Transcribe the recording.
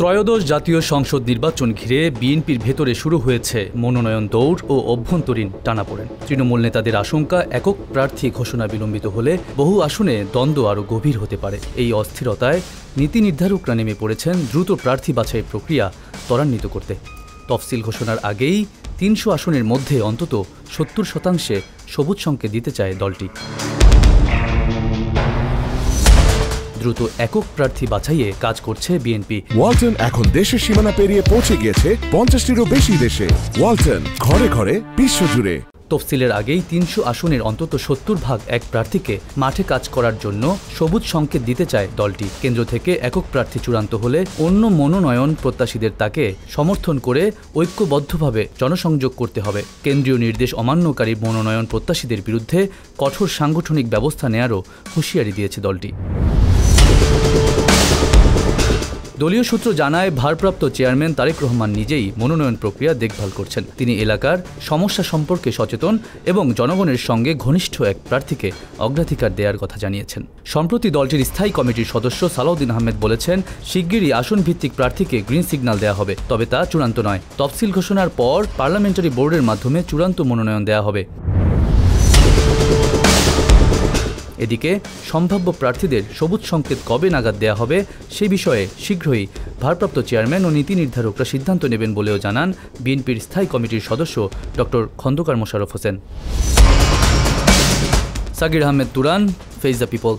ত্রয়োদশ জাতীয় সংসদ নির্বাচন ঘিরে বিএনপির ভেতরে শুরু হয়েছে মনোনয়ন দৌড় ও অভ্যন্তরীণ টানাপোড়েন। তৃণমূল নেতাদের আশঙ্কা, একক প্রার্থী ঘোষণা বিলম্বিত হলে বহু আসনে দ্বন্দ্ব আরও গভীর হতে পারে। এই অস্থিরতায় নীতি নির্ধারকরা নেমে পড়েছেন দ্রুত প্রার্থী বাছাই প্রক্রিয়া ত্বরান্বিত করতে। তফসিল ঘোষণার আগেই ৩০০ আসনের মধ্যে অন্তত ৭০% সবুজ সংকেত দিতে চায় দলটি। দ্রুত একক প্রার্থী বাছাইয়ে কাজ করছে বিএনপি। ওয়ালটন এখন দেশের সীমানা পেরিয়ে পৌঁছে গিয়েছে ৫০টিরও বেশি দেশে। ওয়ালটন, ঘরে ঘরে, বিশ্বজুড়ে। তফসিলের আগেই ৩০০ আসনের অন্তত ৭০% এক প্রার্থীকে মাঠে কাজ করার জন্য সবুজ সংকেত দিতে চায় দলটি। কেন্দ্র থেকে একক প্রার্থী চূড়ান্ত হলে অন্য মনোনয়ন প্রত্যাশীদের তাকে সমর্থন করে ঐক্যবদ্ধভাবে জনসংযোগ করতে হবে। কেন্দ্রীয় নির্দেশ অমান্যকারী মনোনয়ন প্রত্যাশীদের বিরুদ্ধে কঠোর সাংগঠনিক ব্যবস্থা নেয়ারও হুঁশিয়ারি দিয়েছে দলটি। দলীয় সূত্র জানায়, ভারপ্রাপ্ত চেয়ারম্যান তারেক রহমান নিজেই মনোনয়ন প্রক্রিয়া দেখভাল করছেন। তিনি এলাকার সমস্যা সম্পর্কে সচেতন এবং জনগণের সঙ্গে ঘনিষ্ঠ এক প্রার্থীকে অগ্রাধিকার দেওয়ার কথা জানিয়েছেন। সম্প্রতি দলটির স্থায়ী কমিটির সদস্য সালাউদ্দিন আহমেদ বলেছেন, শিগগিরই আসন ভিত্তিক প্রার্থীকে গ্রিন সিগন্যাল দেওয়া হবে, তবে তা চূড়ান্ত নয়। তফসিল ঘোষণার পর পার্লামেন্টারি বোর্ডের মাধ্যমে চূড়ান্ত মনোনয়ন দেওয়া হবে। এদিকে সম্ভাব্য প্রার্থীদের সবুজ সংকেত কবে নাগাদ দেওয়া হবে সে বিষয়ে শীঘ্রই ভারপ্রাপ্ত চেয়ারম্যান ও নীতি নির্ধারকরা সিদ্ধান্ত নেবেন বলেও জানান বিএনপির স্থায়ী কমিটির সদস্য doctor Khandakar Mosharraf Hossain. Sagir Ahmed Turan, face the people.